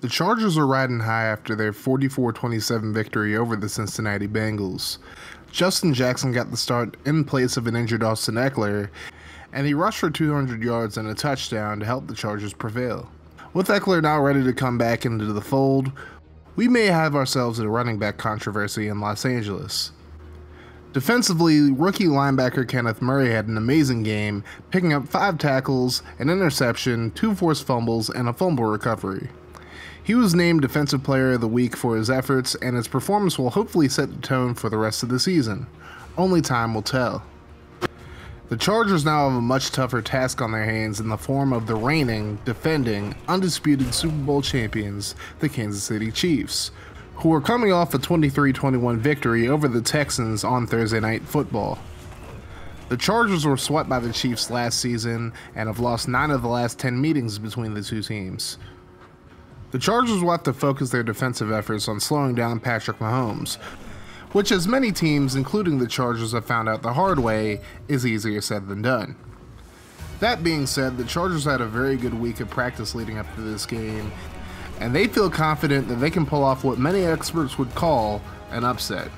The Chargers are riding high after their 44-27 victory over the Cincinnati Bengals. Justin Jackson got the start in place of an injured Austin Ekeler, and he rushed for 200 yards and a touchdown to help the Chargers prevail. With Ekeler now ready to come back into the fold, we may have ourselves a running back controversy in Los Angeles. Defensively, rookie linebacker Kenneth Murray had an amazing game, picking up 5 tackles, an interception, 2 forced fumbles, and a fumble recovery. He was named Defensive Player of the Week for his efforts, and his performance will hopefully set the tone for the rest of the season. Only time will tell. The Chargers now have a much tougher task on their hands in the form of the reigning, defending, undisputed Super Bowl champions, the Kansas City Chiefs, who are coming off a 23-21 victory over the Texans on Thursday Night Football. The Chargers were swept by the Chiefs last season and have lost 9 of the last 10 meetings between the two teams. The Chargers will have to focus their defensive efforts on slowing down Patrick Mahomes, which, as many teams, including the Chargers, have found out the hard way, is easier said than done. That being said, the Chargers had a very good week of practice leading up to this game, and they feel confident that they can pull off what many experts would call an upset.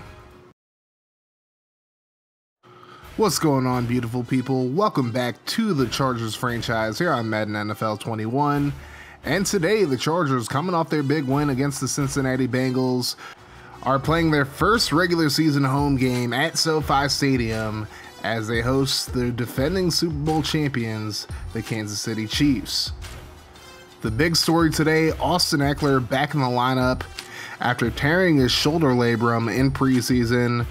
What's going on, beautiful people? Welcome back to the Chargers franchise here on Madden NFL 21. And today, the Chargers, coming off their big win against the Cincinnati Bengals, are playing their first regular season home game at SoFi Stadium as they host the defending Super Bowl champions, the Kansas City Chiefs. The big story today, Austin Ekeler back in the lineup after tearing his shoulder labrum in preseason.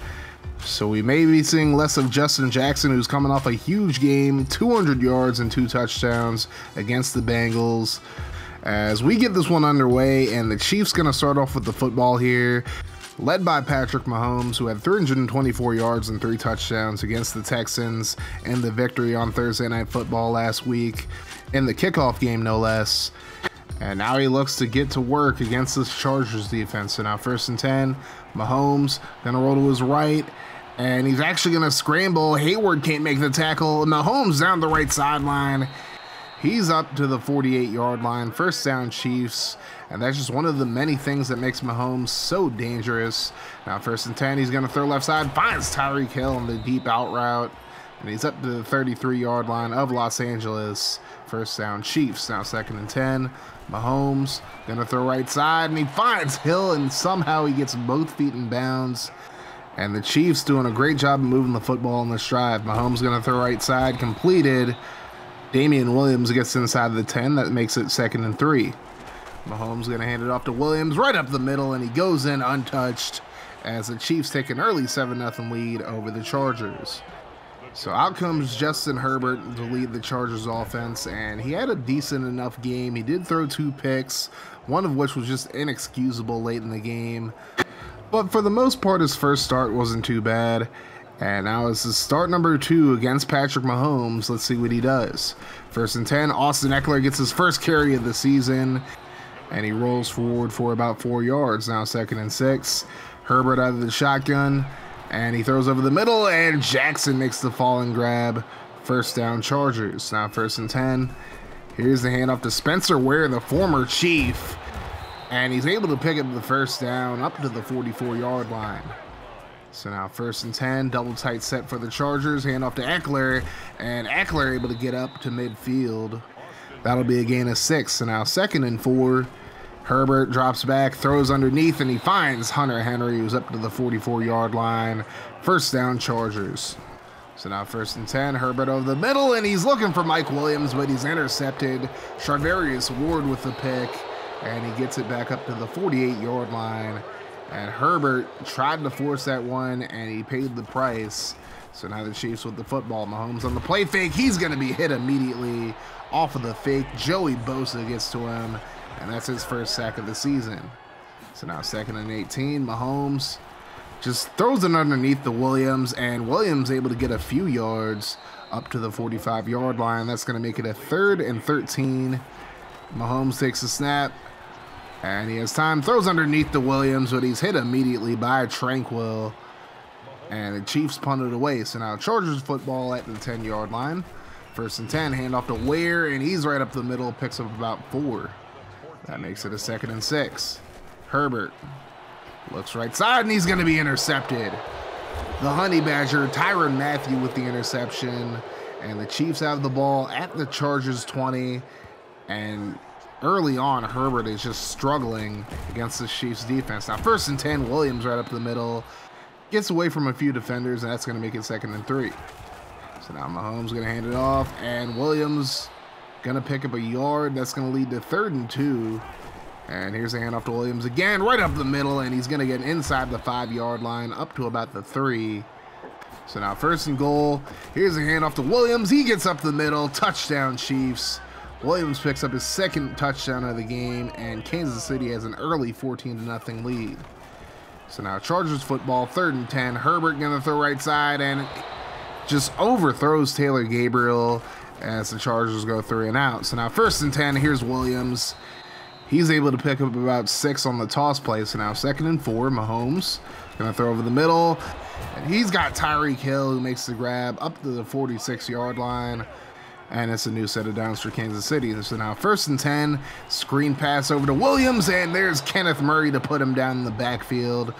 So we may be seeing less of Justin Jackson, who's coming off a huge game, 200 yards and 2 touchdowns against the Bengals. As we get this one underway, and the Chiefs going to start off with the football here, led by Patrick Mahomes, who had 324 yards and 3 touchdowns against the Texans in the victory on Thursday Night Football last week, in the kickoff game no less. And now he looks to get to work against this Chargers defense. So now 1st and 10, Mahomes going to roll to his right, and he's actually going to scramble. Hayward can't make the tackle. Mahomes down the right sideline. He's up to the 48-yard line, 1st down Chiefs, and that's just one of the many things that makes Mahomes so dangerous. Now 1st and 10, he's going to throw left side, finds Tyreek Hill on the deep out route, and he's up to the 33-yard line of Los Angeles, 1st down Chiefs. Now 2nd and 10, Mahomes going to throw right side, and he finds Hill, and somehow he gets both feet in bounds. And the Chiefs doing a great job of moving the football in this drive. Mahomes going to throw right side, completed. Damian Williams gets inside the 10. That makes it 2nd and 3. Mahomes going to hand it off to Williams right up the middle, and he goes in untouched as the Chiefs take an early 7-0 lead over the Chargers. So out comes Justin Herbert to lead the Chargers offense, and he had a decent enough game. He did throw 2 picks, one of which was just inexcusable late in the game. But for the most part, his first start wasn't too bad. And now it's his start number 2 against Patrick Mahomes. Let's see what he does. 1st and 10, Austin Ekeler gets his first carry of the season, and he rolls forward for about 4 yards. Now 2nd and 6, Herbert out of the shotgun, and he throws over the middle, and Jackson makes the fall and grab. 1st down Chargers. Now 1st and 10, here's the handoff to Spencer Ware, the former Chief, and he's able to pick up the 1st down up to the 44-yard line. So now 1st and 10, double tight set for the Chargers, handoff to Ekeler, and Ekeler able to get up to midfield. That'll be a gain of 6. So now 2nd and 4, Herbert drops back, throws underneath, and he finds Hunter Henry, who's up to the 44-yard line. 1st down Chargers. So now 1st and 10, Herbert over the middle, and he's looking for Mike Williams, but he's intercepted. Charvarius Ward with the pick, and he gets it back up to the 48-yard line. And Herbert tried to force that one, and he paid the price. So now the Chiefs with the football. Mahomes on the play fake. He's going to be hit immediately off of the fake. Joey Bosa gets to him, and that's his first sack of the season. So now 2nd and 18. Mahomes just throws it underneath the Williams, and Williams able to get a few yards up to the 45-yard line. That's going to make it a 3rd and 13. Mahomes takes a snap. And he has time, throws underneath the Williams, but he's hit immediately by Tranquil. And the Chiefs punt it away. So now Chargers football at the 10-yard line. 1st and 10, handoff to Ware, and he's right up the middle, picks up about 4. That makes it a 2nd and 6. Herbert looks right side, and he's going to be intercepted. The Honey Badger, Tyrann Mathieu with the interception, and the Chiefs have the ball at the Chargers 20. And early on, Herbert is just struggling against the Chiefs defense. Now 1st and 10, Williams right up the middle. Gets away from a few defenders, and that's going to make it 2nd and 3. So now Mahomes going to hand it off, and Williams going to pick up a yard. That's going to lead to 3rd and 2. And here's a handoff to Williams again, right up the middle, and he's going to get inside the 5-yard line up to about the 3. So now 1st and goal. Here's a handoff to Williams. He gets up the middle. Touchdown, Chiefs. Williams picks up his 2nd touchdown of the game, and Kansas City has an early 14-0 lead. So now Chargers football, 3rd and 10. Herbert going to throw right side and just overthrows Taylor Gabriel as the Chargers go 3 and out. So now 1st and 10, here's Williams. He's able to pick up about 6 on the toss play. So now 2nd and 4, Mahomes going to throw over the middle. And he's got Tyreek Hill who makes the grab up to the 46-yard line. And it's a new set of downs for Kansas City. So now 1st and 10, screen pass over to Williams, and there's Kenneth Murray to put him down in the backfield.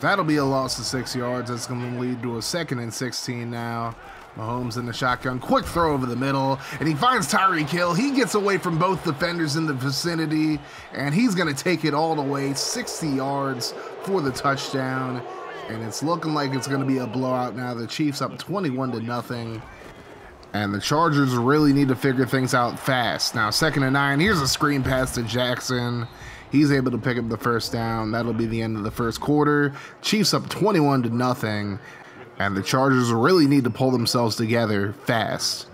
That'll be a loss of 6 yards. That's going to lead to a 2nd and 16 now. Mahomes in the shotgun, quick throw over the middle, and he finds Tyreek Hill. He gets away from both defenders in the vicinity, and he's going to take it all the way, 60 yards for the touchdown. And it's looking like it's going to be a blowout now. The Chiefs up 21-0. And the Chargers really need to figure things out fast. Now 2nd and 9, here's a screen pass to Jackson. He's able to pick up the 1st down. That'll be the end of the 1st quarter. Chiefs up 21-0. And the Chargers really need to pull themselves together fast.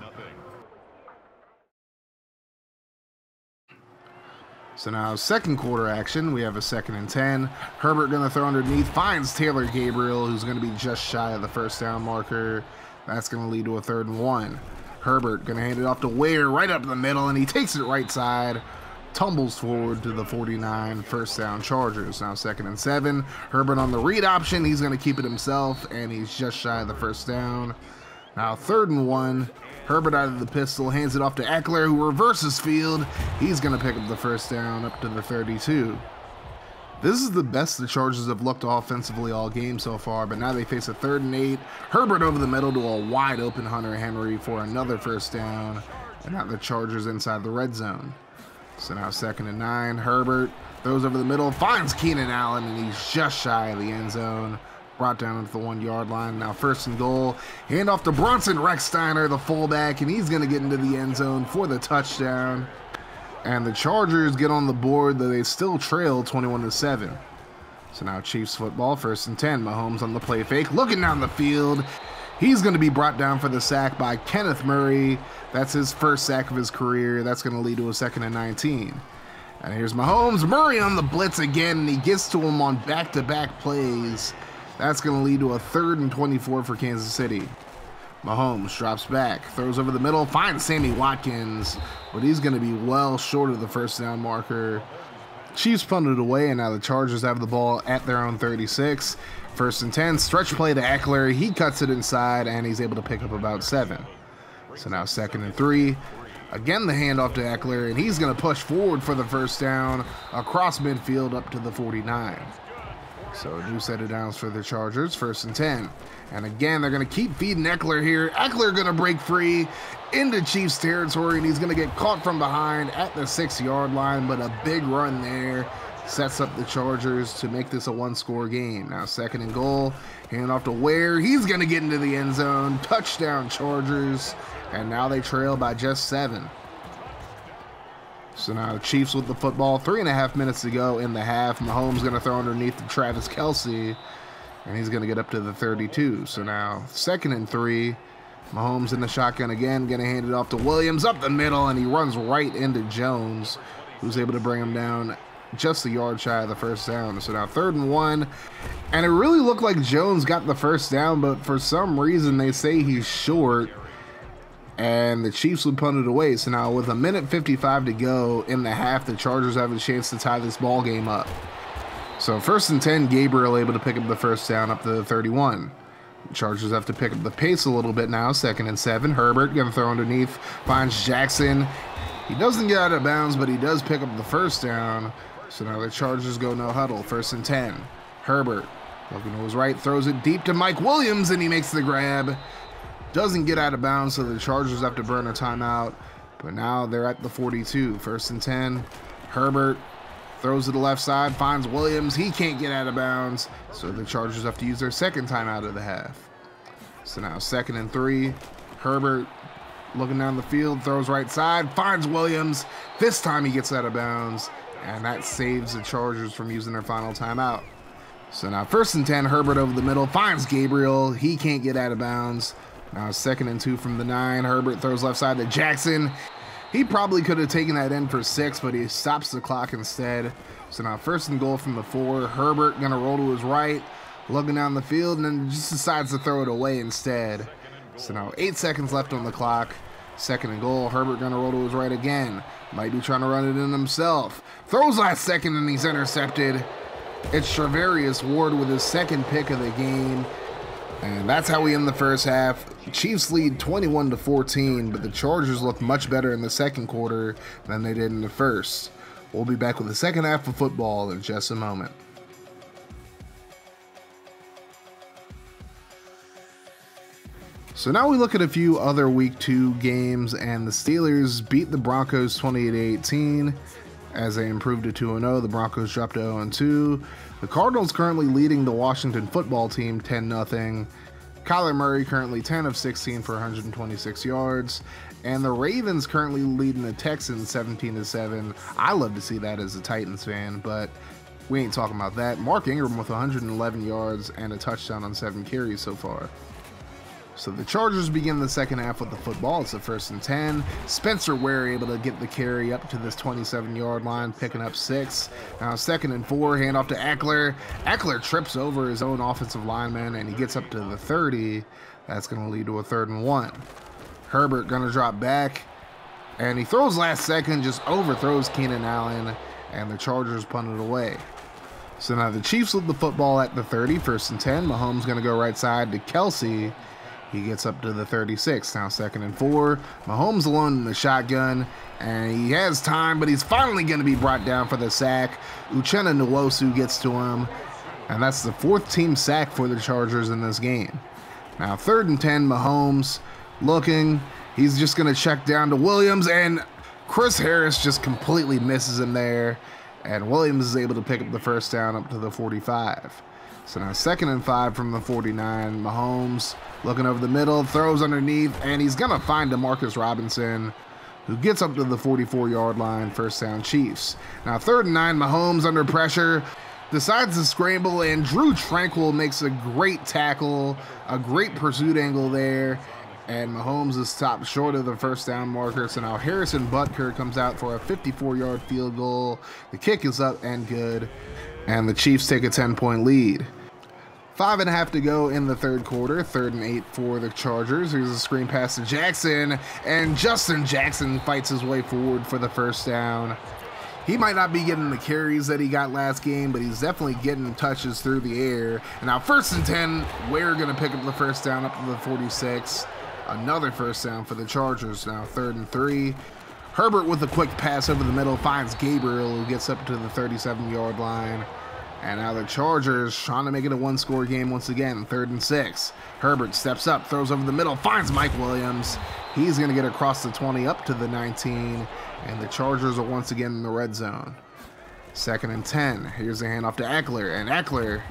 So now 2nd quarter action, we have a 2nd and 10. Herbert going to throw underneath, finds Taylor Gabriel, who's going to be just shy of the 1st down marker. That's going to lead to a 3rd and 1. Herbert going to hand it off to Ware right up the middle, and he takes it right side. Tumbles forward to the 49, 1st down Chargers. Now 2nd and 7. Herbert on the read option. He's going to keep it himself, and he's just shy of the 1st down. Now 3rd and 1. Herbert out of the pistol, hands it off to Eckler, who reverses field. He's going to pick up the 1st down up to the 32. This is the best the Chargers have looked offensively all game so far, but now they face a 3rd and 8. Herbert over the middle to a wide open Hunter Henry for another 1st down, and now the Chargers inside the red zone. So now 2nd and 9, Herbert throws over the middle, finds Keenan Allen, and he's just shy of the end zone. Brought down at the 1-yard line. Now 1st and goal. Hand off to Bronson Rechsteiner, the fullback, and he's going to get into the end zone for the touchdown. And the Chargers get on the board, though they still trail 21-7. So now Chiefs football, 1st and 10. Mahomes on the play fake, looking down the field. He's going to be brought down for the sack by Kenneth Murray. That's his 1st sack of his career. That's going to lead to a 2nd and 19. And here's Mahomes. Murray on the blitz again, and he gets to him on back-to-back plays. That's going to lead to a 3rd and 24 for Kansas City. Mahomes drops back, throws over the middle, finds Sammy Watkins, but he's going to be well short of the 1st down marker. Chiefs punted away, and now the Chargers have the ball at their own 36. 1st and 10, stretch play to Eckler. He cuts it inside, and he's able to pick up about 7. So now 2nd and 3. Again, the handoff to Eckler, and he's going to push forward for the 1st down across midfield up to the 49. So a new set of downs for the Chargers, 1st and 10. And again, they're going to keep feeding Eckler here. Eckler going to break free into Chiefs territory, and he's going to get caught from behind at the 6-yard line, but a big run there sets up the Chargers to make this a 1-score game. Now 2nd and goal, hand off to Ware. He's going to get into the end zone. Touchdown Chargers, and now they trail by just 7. So now Chiefs with the football, 3.5 minutes to go in the half. Mahomes going to throw underneath to Travis Kelce, and he's going to get up to the 32. So now 2nd and 3. Mahomes in the shotgun again, going to hand it off to Williams up the middle, and he runs right into Jones, who's able to bring him down just a yard shy of the 1st down. So now 3rd and 1, and it really looked like Jones got the 1st down, but for some reason they say he's short, and the Chiefs would punt it away. So now with 1:55 to go in the half, the Chargers have a chance to tie this ball game up. So 1st and 10, Gabriel able to pick up the 1st down up to the 31. The Chargers have to pick up the pace a little bit now. 2nd and 7, Herbert going to throw underneath, finds Jackson. He doesn't get out of bounds, but he does pick up the first down. So now the Chargers go no huddle, 1st and 10. Herbert, looking to his right, throws it deep to Mike Williams, and he makes the grab. Doesn't get out of bounds, so the Chargers have to burn a timeout. But now they're at the 42, 1st and 10. Herbert throws to the left side, finds Williams. He can't get out of bounds, so the Chargers have to use their second timeout of the half. So now 2nd and 3. Herbert looking down the field, throws right side, finds Williams. This time he gets out of bounds, and that saves the Chargers from using their final timeout. So now 1st and 10, Herbert over the middle, finds Gabriel. He can't get out of bounds. Now 2nd and 2 from the 9. Herbert throws left side to Jackson. He probably could have taken that in for 6, but he stops the clock instead. So now 1st and goal from the 4. Herbert gonna roll to his right, looking down the field, and then just decides to throw it away instead. So now 8 seconds left on the clock. 2nd and goal. Herbert gonna roll to his right again. Might be trying to run it in himself. Throws last second and he's intercepted. It's Travarius Ward with his 2nd pick of the game. And that's how we end the first half. Chiefs lead 21-14, but the Chargers look much better in the 2nd quarter than they did in the 1st. We'll be back with the 2nd half of football in just a moment. So now we look at a few other Week 2 games, and the Steelers beat the Broncos 28-18 as they improved to 2-0. The Broncos dropped to 0-2. The Cardinals currently leading the Washington football team 10-0. Kyler Murray currently 10 of 16 for 126 yards. And the Ravens currently leading the Texans 17-7. I love to see that as a Titans fan, but we ain't talking about that. Mark Ingram with 111 yards and a touchdown on 7 carries so far. So the Chargers begin the 2nd half with the football. It's a 1st and 10. Spencer Ware able to get the carry up to this 27-yard line, picking up 6. Now 2nd and 4, handoff to Eckler. Eckler trips over his own offensive lineman, and he gets up to the 30. That's going to lead to a 3rd and 1. Herbert going to drop back, and he throws last second, just overthrows Keenan Allen, and the Chargers punt it away. So now the Chiefs lead the football at the 30, 1st and 10. Mahomes going to go right side to Kelsey. He gets up to the 36, now 2nd and 4. Mahomes alone in the shotgun, and he has time, but he's finally going to be brought down for the sack. Uchenna Nwosu gets to him, and that's the 4th team sack for the Chargers in this game. Now 3rd and 10, Mahomes looking. He's just going to check down to Williams, and Chris Harris just completely misses him there, and Williams is able to pick up the first down up to the 45. So now 2nd and 5 from the 49. Mahomes looking over the middle, throws underneath, and he's going to find DeMarcus Robinson, who gets up to the 44-yard line, 1st down Chiefs. Now 3rd and 9, Mahomes under pressure, decides to scramble, and Drew Tranquil makes a great tackle, a great pursuit angle there, and Mahomes is stopped short of the 1st down marker. So now Harrison Butker comes out for a 54-yard field goal. The kick is up and good, and the Chiefs take a 10-point lead. 5.5 to go in the 3rd quarter, 3rd and 8 for the Chargers. Here's a screen pass to Jackson, and Justin Jackson fights his way forward for the 1st down. He might not be getting the carries that he got last game, but he's definitely getting touches through the air. And now 1st and 10, we're going to pick up the 1st down up to the 46. Another 1st down for the Chargers. Now 3rd and 3. Herbert with a quick pass over the middle finds Gabriel, who gets up to the 37-yard line. And now the Chargers trying to make it a 1-score game once again, 3rd and 6. Herbert steps up, throws over the middle, finds Mike Williams. He's going to get across the 20 up to the 19, and the Chargers are once again in the red zone. 2nd and 10. Here's a handoff to Eckler, and Eckler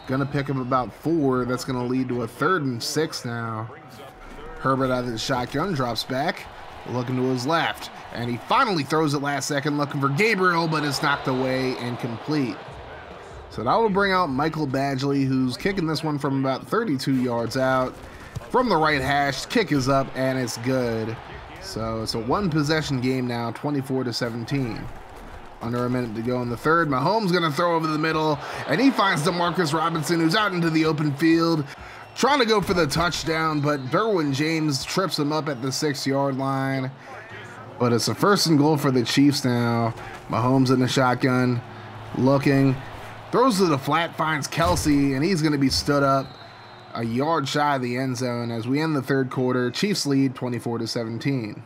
going to pick up about 4. That's going to lead to a 3rd and 6 now. Herbert out of the shotgun, drops back, looking to his left, and he finally throws it last second, looking for Gabriel, but it's knocked away, incomplete. So that will bring out Michael Badgley, who's kicking this one from about 32 yards out. From the right hash, kick is up, and it's good. So it's a 1-possession game now, 24-17. Under a minute to go in the 3rd. Mahomes going to throw over the middle, and he finds DeMarcus Robinson, who's out into the open field, trying to go for the touchdown, but Derwin James trips him up at the 6-yard line. But it's a 1st and goal for the Chiefs now. Mahomes in the shotgun, looking. Throws to the flat, finds Kelsey, and he's going to be stood up a yard shy of the end zone as we end the 3rd quarter. Chiefs lead 24-17.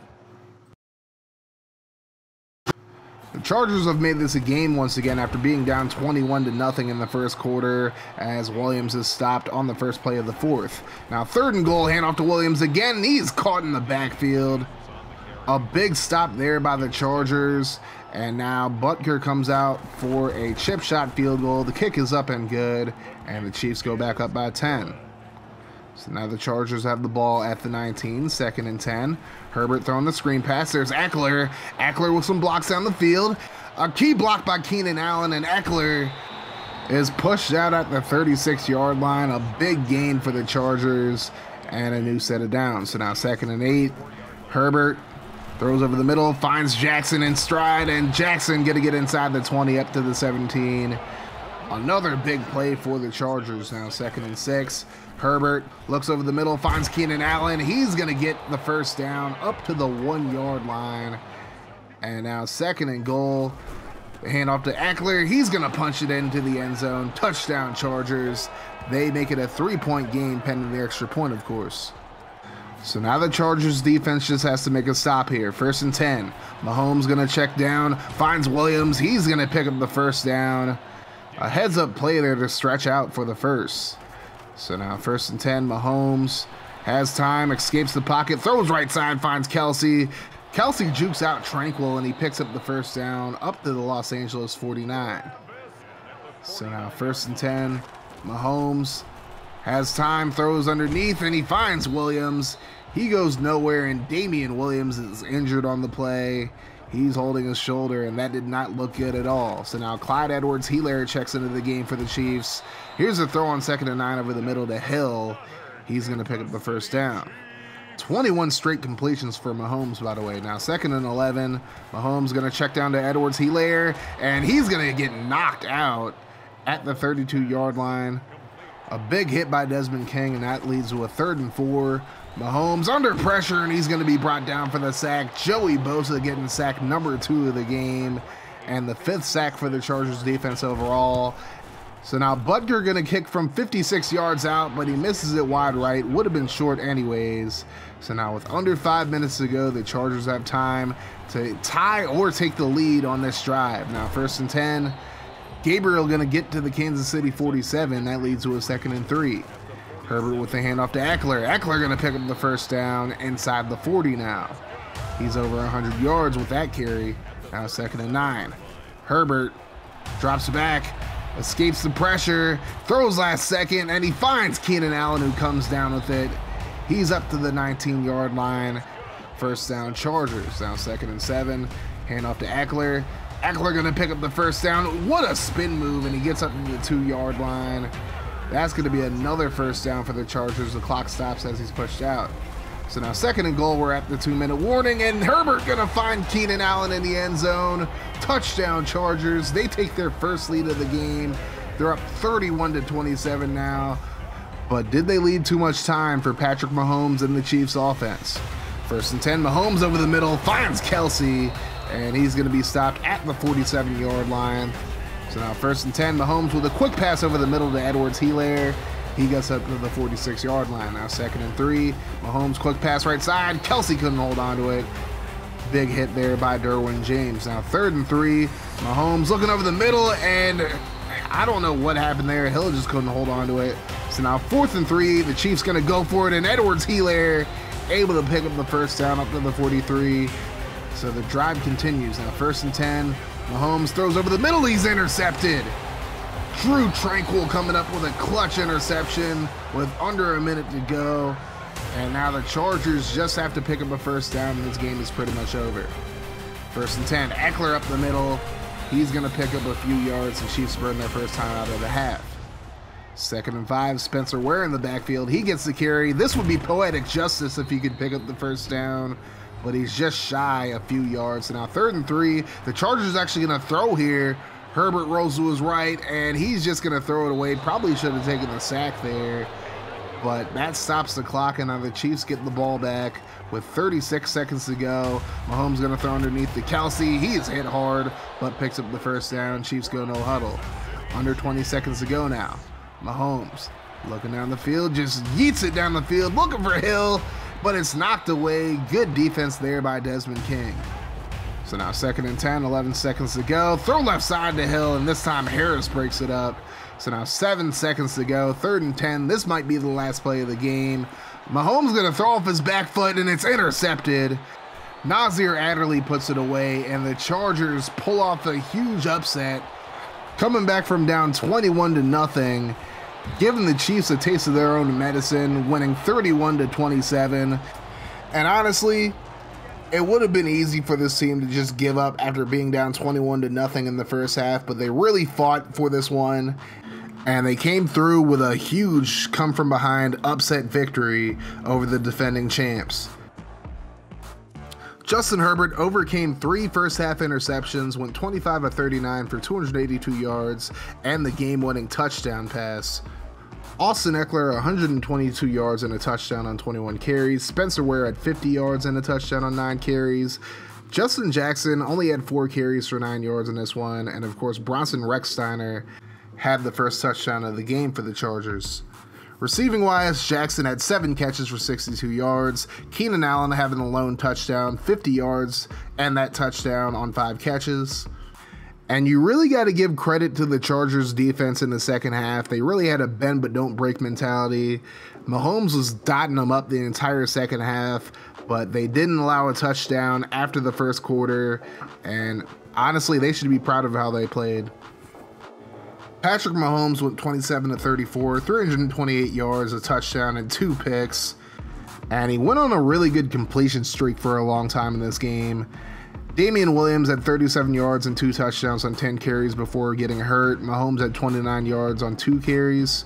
The Chargers have made this a game once again after being down 21-0 in the first quarter, as Williams is stopped on the first play of the fourth. Now 3rd and goal, handoff to Williams again. He's caught in the backfield. A big stop there by the Chargers. And now Butker comes out for a chip shot field goal. The kick is up and good, and the Chiefs go back up by 10. So now the Chargers have the ball at the 19, 2nd and 10. Herbert throwing the screen pass. There's Eckler. Eckler with some blocks down the field. A key block by Keenan Allen, and Eckler is pushed out at the 36-yard line. A big gain for the Chargers and a new set of downs. So now 2nd and 8. Herbert throws over the middle, finds Jackson in stride, and Jackson going to get inside the 20 up to the 17. Another big play for the Chargers. Now 2nd and 6. Herbert looks over the middle, finds Keenan Allen. He's going to get the first down up to the 1-yard line. And now 2nd and goal. The handoff to Eckler. He's going to punch it into the end zone. Touchdown Chargers. They make it a 3-point game pending the extra point, of course. So now the Chargers defense just has to make a stop here. 1st and 10. Mahomes going to check down, finds Williams. He's going to pick up the first down. A heads-up play there to stretch out for the first. So now 1st and 10, Mahomes has time, escapes the pocket, throws right side, finds Kelsey. Kelsey jukes out Tranquil, and he picks up the first down up to the Los Angeles 49. So now 1st and 10, Mahomes has time, throws underneath, and he finds Williams. He goes nowhere, and Damian Williams is injured on the play. He's holding his shoulder, and that did not look good at all. So now Clyde Edwards-Helaire checks into the game for the Chiefs. Here's a throw on 2nd and 9 over the middle to Hill. He's going to pick up the first down. 21 straight completions for Mahomes, by the way. Now 2nd and 11. Mahomes going to check down to Edwards-Helaire, and he's going to get knocked out at the 32-yard line. A big hit by Desmond King, and that leads to a 3rd and 4. Mahomes under pressure, and he's going to be brought down for the sack. Joey Bosa getting sack number 2 of the game, and the 5th sack for the Chargers defense overall. So now Butker going to kick from 56 yards out, but he misses it wide right. Would have been short anyways. So now with under 5 minutes to go, the Chargers have time to tie or take the lead on this drive. Now 1st and 10. Gabriel going to get to the Kansas City 47. That leads to a 2nd and 3. Herbert with the handoff to Eckler. Eckler going to pick up the first down inside the 40 now. He's over 100 yards with that carry. Now 2nd and 9. Herbert drops back, escapes the pressure, throws last second, and he finds Keenan Allen, who comes down with it. He's up to the 19-yard line. First down Chargers. Now 2nd and 7. Handoff to Eckler. Eckler going to pick up the first down. What a spin move, and he gets up to the 2-yard line. That's going to be another first down for the Chargers. The clock stops as he's pushed out. So now 2nd and goal, we're at the 2-minute warning, and Herbert going to find Keenan Allen in the end zone. Touchdown Chargers. They take their first lead of the game. They're up 31-27 now. But did they leave too much time for Patrick Mahomes and the Chiefs offense? 1st and 10, Mahomes over the middle, finds Kelsey, and he's going to be stopped at the 47-yard line. So now 1st and 10, Mahomes with a quick pass over the middle to Edwards-Helaire. He gets up to the 46-yard line. Now 2nd and 3, Mahomes quick pass right side. Kelsey couldn't hold on to it. Big hit there by Derwin James. Now 3rd and 3, Mahomes looking over the middle, and I don't know what happened there. Hill just couldn't hold on to it. So now 4th and 3, the Chiefs going to go for it, and Edwards-Helaire able to pick up the first down up to the 43. So the drive continues. Now 1st and 10, Mahomes throws over the middle. He's intercepted. Drew Tranquil coming up with a clutch interception with under a minute to go. And now the Chargers just have to pick up a first down, and this game is pretty much over. 1st and 10, Eckler up the middle. He's going to pick up a few yards. The Chiefs burn their first time out of the half. 2nd and 5, Spencer Ware in the backfield. He gets the carry. This would be poetic justice if he could pick up the first down, but he's just shy a few yards. So now 3rd and 3, the Chargers actually going to throw here. Herbert rolls to his right, and he's just going to throw it away. Probably should have taken the sack there, but that stops the clock, and now the Chiefs get the ball back with 36 seconds to go. Mahomes going to throw underneath to Kelsey. He is hit hard, but picks up the first down. Chiefs go no huddle. Under 20 seconds to go now. Mahomes looking down the field, just yeets it down the field, looking for Hill, but it's knocked away. Good defense there by Desmond King. So now 2nd and 10, 11 seconds to go. Throw left side to Hill, and this time Harris breaks it up. So now 7 seconds to go, 3rd and 10. This might be the last play of the game. Mahomes gonna throw off his back foot, and it's intercepted. Nasir Adderley puts it away, and the Chargers pull off a huge upset, coming back from down 21-0, giving the Chiefs a taste of their own medicine, winning 31-27. And honestly, it would have been easy for this team to just give up after being down 21-0 in the first half, but they really fought for this one, and they came through with a huge come-from-behind upset victory over the defending champs. Justin Herbert overcame 3 first-half interceptions, went 25 of 39 for 282 yards, and the game-winning touchdown pass. Austin Eckler, 122 yards and a touchdown on 21 carries. Spencer Ware had 50 yards and a touchdown on 9 carries. Justin Jackson only had 4 carries for 9 yards in this one. And of course, Bronson Rechsteiner had the first touchdown of the game for the Chargers. Receiving wise, Jackson had 7 catches for 62 yards. Keenan Allen having the lone touchdown, 50 yards, and that touchdown on 5 catches. And you really got to give credit to the Chargers defense in the second half. They really had a bend but don't break mentality. Mahomes was dotting them up the entire second half, but they didn't allow a touchdown after the first quarter. And honestly, they should be proud of how they played. Patrick Mahomes went 27 of 34, 328 yards, a touchdown, and 2 picks. And he went on a really good completion streak for a long time in this game. Damian Williams had 37 yards and 2 touchdowns on 10 carries before getting hurt. Mahomes had 29 yards on 2 carries.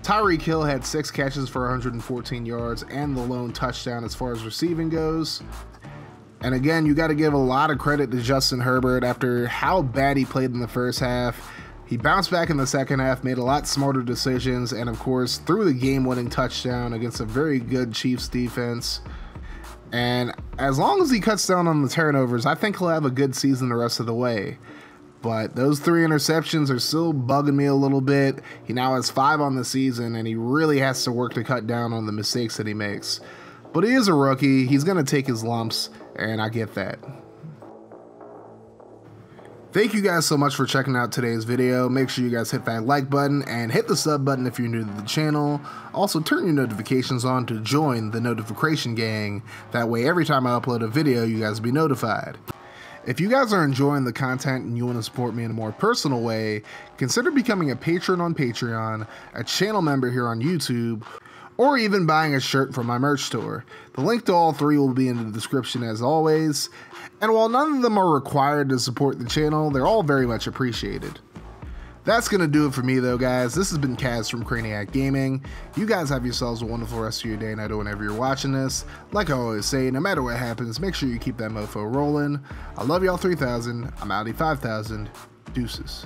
Tyreek Hill had 6 catches for 114 yards and the lone touchdown as far as receiving goes. And again, you got to give a lot of credit to Justin Herbert after how bad he played in the first half. He bounced back in the second half, made a lot smarter decisions, and of course threw the game-winning touchdown against a very good Chiefs defense. And as long as he cuts down on the turnovers, I think he'll have a good season the rest of the way. But those 3 interceptions are still bugging me a little bit. He now has 5 on the season, and he really has to work to cut down on the mistakes that he makes. But he is a rookie. He's going to take his lumps, and I get that. Thank you guys so much for checking out today's video. Make sure you guys hit that like button and hit the sub button if you're new to the channel. Also, turn your notifications on to join the notification gang. That way, every time I upload a video, you guys will be notified. If you guys are enjoying the content and you want to support me in a more personal way, consider becoming a patron on Patreon, a channel member here on YouTube, or even buying a shirt from my merch store. The link to all 3 will be in the description as always. And while none of them are required to support the channel, they're all very much appreciated. That's going to do it for me though, guys. This has been Kaz from Craniac Gaming. You guys have yourselves a wonderful rest of your day and night whenever you're watching this. Like I always say, no matter what happens, make sure you keep that mofo rolling. I love y'all 3000. I'm Audi 5000. Deuces.